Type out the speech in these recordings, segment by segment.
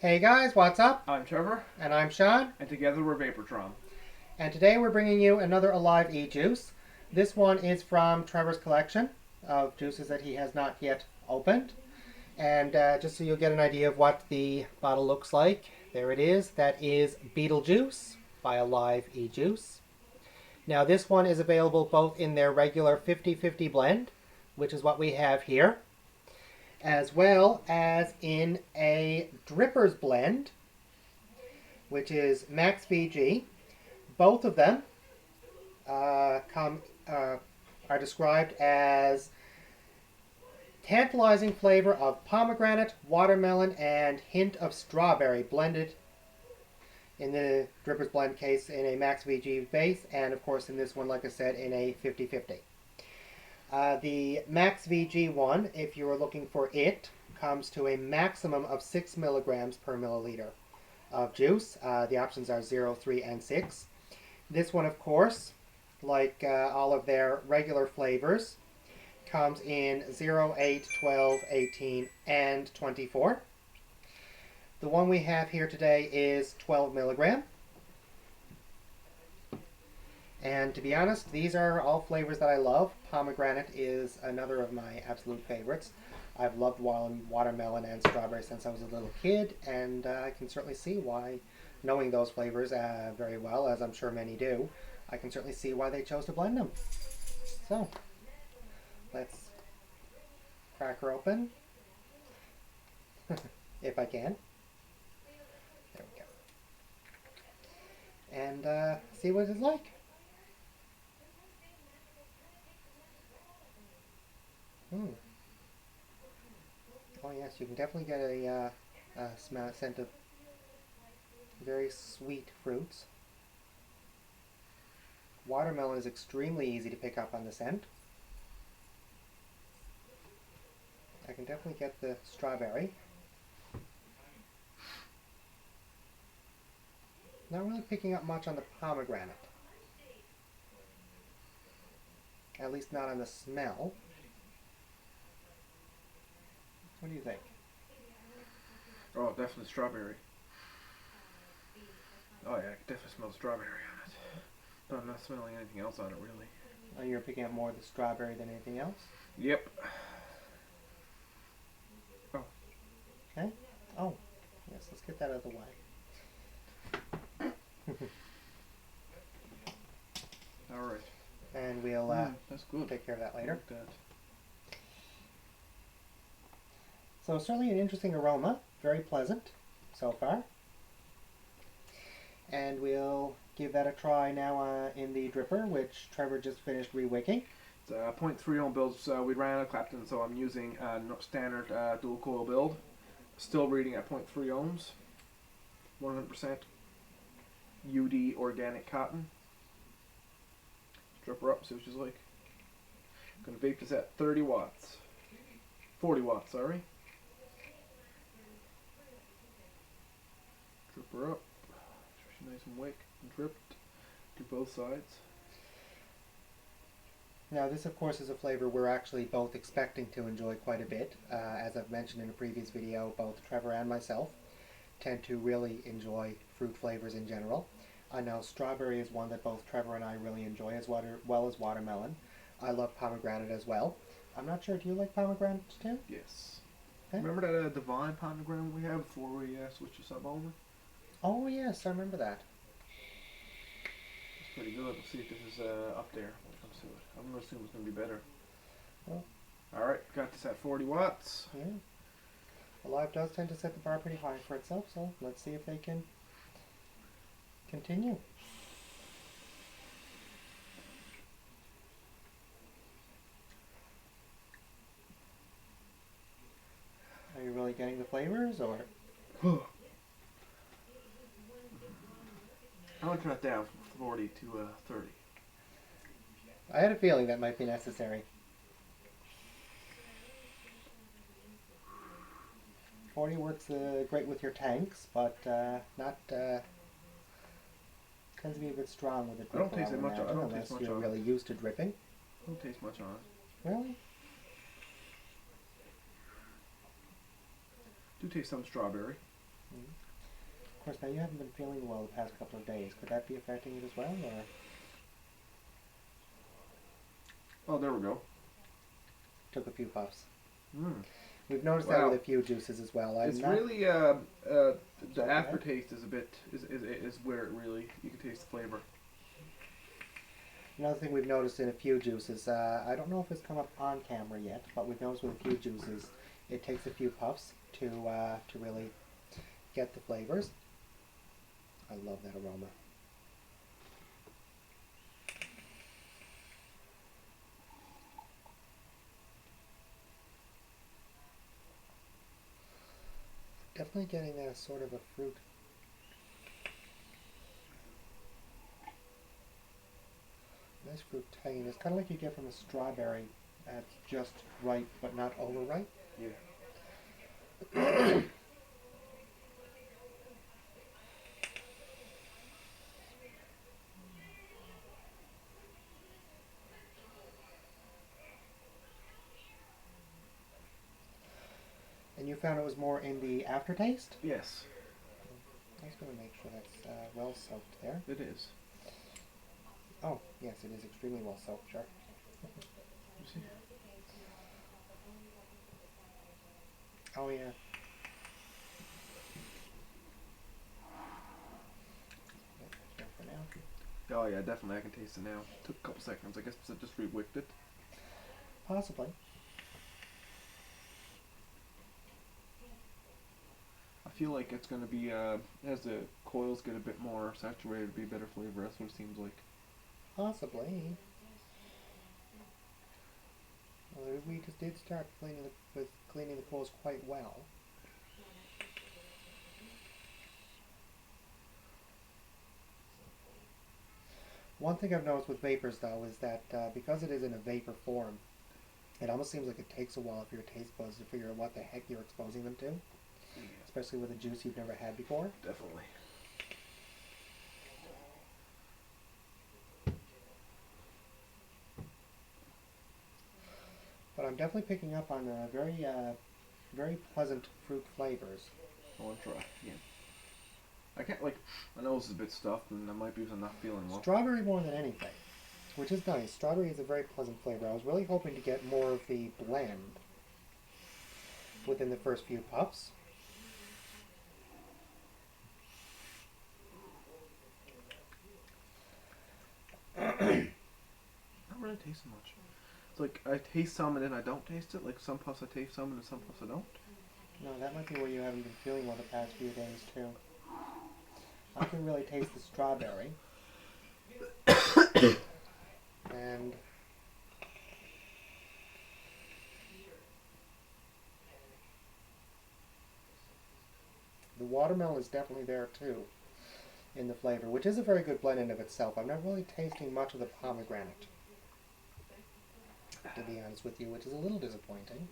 Hey guys, what's up? I'm Trevor, And I'm Sean, and together we're Vaportron. and today we're bringing you another Alive eJuice. This one is from Trevor's collection of juices that he has not yet opened. And just so you'll get an idea of what the bottle looks like, there it is. That is Beetle Juice by Alive eJuice. Now this one is available both in their regular 50-50 blend, which is what we have here, as well as in a Drippers blend, which is Max VG. Both of them are described as tantalizing flavor of pomegranate, watermelon, and hint of strawberry blended in the Drippers blend case in a Max VG base, and of course in this one, like I said, in a 50-50. The Max VG one, if you are looking for it, comes to a maximum of 6 milligrams per milliliter of juice. The options are 0, 3, and 6. This one, of course, like all of their regular flavors, comes in 0, 8, 12, 18, and 24. The one we have here today is 12 milligram. And to be honest, these are all flavors that I love. Pomegranate is another of my absolute favorites. I've loved watermelon and strawberry since I was a little kid, and I can certainly see why, knowing those flavors very well, as I'm sure many do, I can certainly see why they chose to blend them. So, let's crack her open, if I can. There we go. And see what it's like. Oh yes, you can definitely get a scent of very sweet fruits. Watermelon is extremely easy to pick up on the scent. I can definitely get the strawberry. Not really picking up much on the pomegranate. At least not on the smell. What do you think? Oh, definitely strawberry. Oh yeah, I can definitely smell strawberry on it. But I'm not smelling anything else on it really. Oh, you're picking up more of the strawberry than anything else? Yep. Oh. Okay. Oh, yes, let's get that out of the way. Alright. And we'll that's good. take care of that later. Like that. So certainly an interesting aroma, very pleasant so far. And we'll give that a try now in the dripper, which Trevor just finished re-wicking. It's 0.3 ohm builds. We ran out of Clapton, so I'm using standard dual coil build. Still reading at 0.3 ohms. 100% UD organic cotton. Drip her up, see what she's like. I'm going to vape this at 30 watts. 40 watts, sorry. Drip her up. She's nice and wick and dripped. Do both sides. Now this of course is a flavor we're actually both expecting to enjoy quite a bit. As I've mentioned in a previous video, both Trevor and myself tend to really enjoy fruit flavors in general. I know strawberry is one that both Trevor and I really enjoy as well as watermelon. I love pomegranate as well. I'm not sure, do you like pomegranate too? Yes. Okay. Remember that divine pomegranate we had before we switched to sub over? Oh yes, I remember that. It's pretty good. We'll see if this is up there when it comes to it. I'm going to assume it's going to be better. Well, alright, got this at 40 watts. Yeah. Alive does tend to set the bar pretty high for itself, so let's see if they can continue. Are you really getting the flavors, or? I'm going to turn it down from 40 to 30. I had a feeling that might be necessary. 40 works great with your tanks, but not tends to be a bit strong with a dripper. I don't taste it much. I don't unless taste much you're on really it. used to dripping. I don't taste much on it. Really? Do taste some strawberry. Of course, now you haven't been feeling well the past couple of days. Could that be affecting it as well, or Oh, there we go. took a few puffs? Mm. We've noticed that Wow. with a few juices as well. It's not, really Sorry, the go ahead. aftertaste is a bit is where it really you can taste the flavor. Another thing we've noticed in a few juices, I don't know if it's come up on camera yet, but we've noticed with a few juices, it takes a few puffs to really get the flavors. I love that aroma. Definitely getting a sort of a fruit. Nice fruit tang. It's kind of like you get from a strawberry that's just ripe but not overripe. Yeah. And you found it was more in the aftertaste? Yes, I was going to make sure that's well soaked there. it is. Oh, yes, it is extremely well soaked, sure. You see? Oh, yeah. There for now. Oh yeah, definitely. I can taste it now. Took a couple seconds. I guess I just re-wicked it. Possibly. I feel like it's gonna be as the coils get a bit more saturated, it'll be better flavor. That's what it seems like. Possibly. Well, we just did start cleaning the coals quite well. One thing I've noticed with vapors, though, is that because it is in a vapor form, it almost seems like it takes a while for your taste buds to figure out what the heck you're exposing them to, Yeah, especially with a juice you've never had before. definitely. But I'm definitely picking up on very pleasant fruit flavors. I want to try again. I can't like. My nose is a bit stuffed, and that might be because I'm not feeling well. Strawberry more than anything, which is nice. Strawberry is a very pleasant flavor. I was really hoping to get more of the blend within the first few puffs. Not really tasting much. It's like I taste some and then I don't taste it. Like some puffs I taste some and then some puffs I don't. No, that might be where you haven't been feeling well the past few days too. I can really taste the strawberry. And the watermelon is definitely there too in the flavor, which is a very good blend in of itself. I'm not really tasting much of the pomegranate, to be honest with you, which is a little disappointing,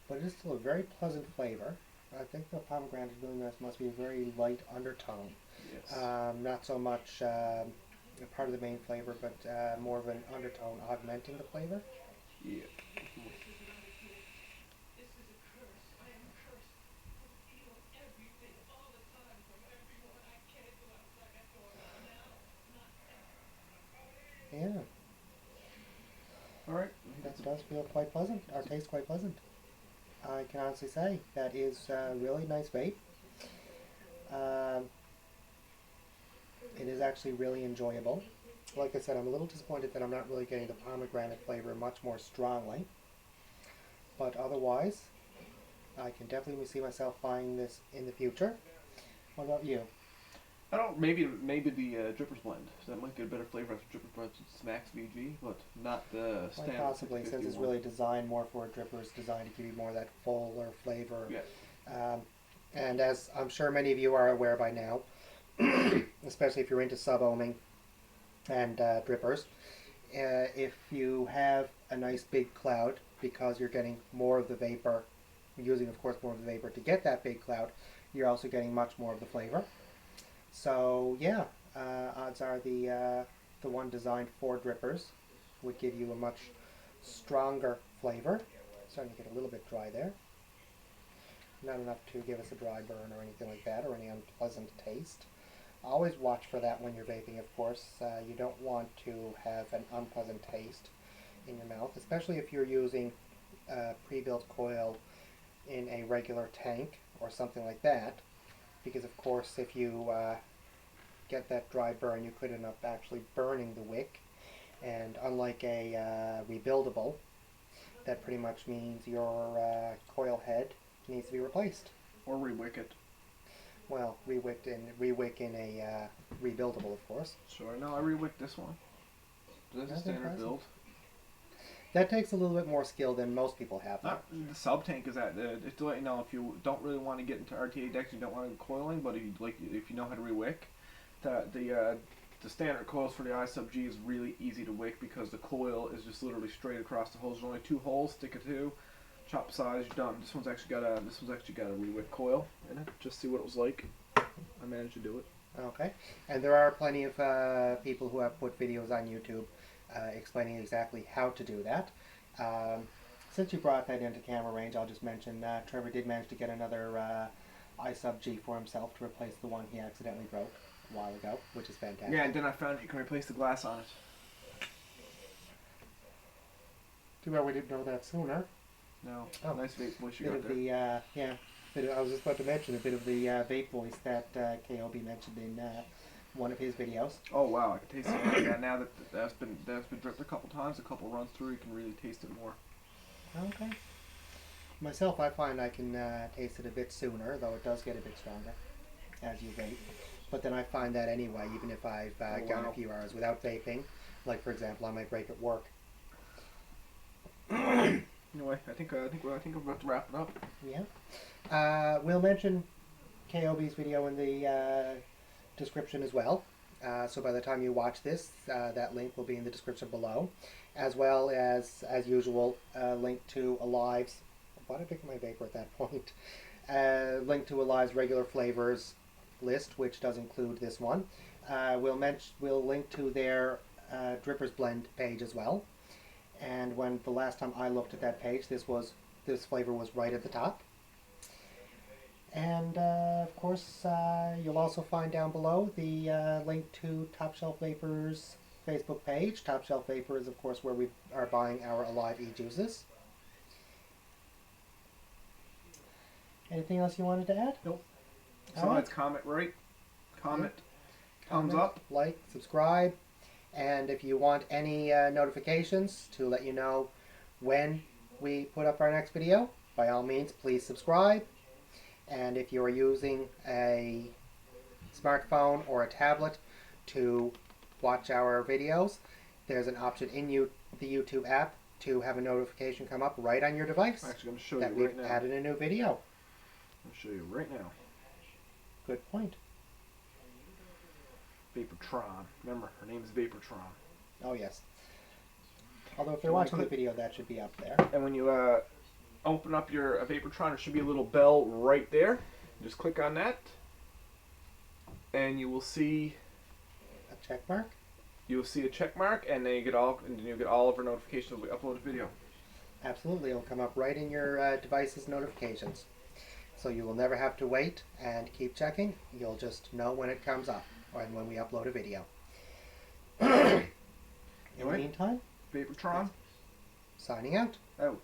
but it is still a very pleasant flavor. I think the pomegranate really must be a very light undertone. Yes. Not so much part of the main flavor, but more of an undertone augmenting the flavor. Yeah. Yeah, All right. that does feel quite pleasant, or taste quite pleasant. I can honestly say that is a really nice vape. Um, it is actually really enjoyable. Like I said, I'm a little disappointed that I'm not really getting the pomegranate flavor much more strongly. But otherwise, I can definitely see myself buying this in the future. What about you? I don't. Maybe the Drippers blend. So that might get a better flavor after Drippers blend Max VG, but not the Quite standard. possibly, since it's 651. really designed more for a dripper, it's designed to give you more of that fuller flavor. Yeah. And as I'm sure many of you are aware by now, especially if you're into sub-ohming and drippers, if you have a nice big cloud, because you're getting more of the vapor, using of course more of the vapor to get that big cloud, you're also getting much more of the flavor. So yeah, odds are the one designed for drippers would give you a much stronger flavor. Starting to get a little bit dry there. not enough to give us a dry burn or anything like that, or any unpleasant taste. Always watch for that when you're vaping, of course. You don't want to have an unpleasant taste in your mouth, especially if you're using pre-built coil in a regular tank or something like that, because of course if you get that dry burn, you could end up actually burning the wick, and unlike a rebuildable, that pretty much means your coil head needs to be replaced. Or rewick it. Well, rewick in a rebuildable, of course. Sure. No, I rewicked this one. This is That's standard impressive. build. That takes a little bit more skill than most people have. Not, the sub tank is that it's to let you know if you don't really want to get into RTA decks, you don't want to go coiling, but if you know how to rewick, the standard coils for the I sub G is really easy to wick because the coil is just literally straight across the holes. There's only 2 holes, stick it to, chop size, you're done. This one's actually got a rewick coil in it. Just see what it was like. I managed to do it. Okay, and there are plenty of people who have put videos on YouTube explaining exactly how to do that. Since you brought that into camera range, I'll just mention Trevor did manage to get another I sub G for himself to replace the one he accidentally broke a while ago, which is fantastic. Yeah, and then I found you can replace the glass on it. Too bad we didn't know that sooner. No, Oh. nice vape voice you Bit got of there. the I was just about to mention a bit of the vape voice that KOB mentioned in one of his videos. Oh wow, I can taste it. Yeah, now that that's been dripped a couple times, a couple runs through, you can really taste it more. Okay. Myself, I find I can taste it a bit sooner, though it does get a bit stronger as you vape. But then I find that anyway, even if I've gone wow. a few hours without vaping, like for example, I might break at work. Anyway, I think we're about to wrap it up. Yeah. We'll mention KOB's video in the description as well. So by the time you watch this, that link will be in the description below, as well as usual, a link to Alive's. Why did I pick up my vapor at that point? Link to Alive's regular flavors list, which does include this one. We'll link to their Drippers Blend page as well. And when the last time I looked at that page, this flavor was right at the top. And of course, you'll also find down below the link to Top Shelf Vapors Facebook page. Top Shelf Vapor is, of course, where we are buying our Alive e-juices. Anything else you wanted to add? Nope. All So right. let's comment, right? Comment. Thumbs Comment, up. like, subscribe, and if you want any notifications to let you know when we put up our next video, by all means, please subscribe. And if you are using a smartphone or a tablet to watch our videos, there's an option in the YouTube app to have a notification come up right on your device I'm actually going to show that you we've right now. added a new video. I'll show you right now. Good point. Vaportron. Remember, her name is Vaportron. Oh yes. Although if they're So when you watching the click- video, that should be up there. And when you open up your Vaportron, there should be a little bell right there. Just click on that, and you will see A check mark. a check mark, and then you'll get all of our notifications when we upload a video. Absolutely, it'll come up right in your device's notifications. So you will never have to wait and keep checking. You'll just know when it comes up or when we upload a video. In the Anyway. meantime, Vaportron, signing out. out.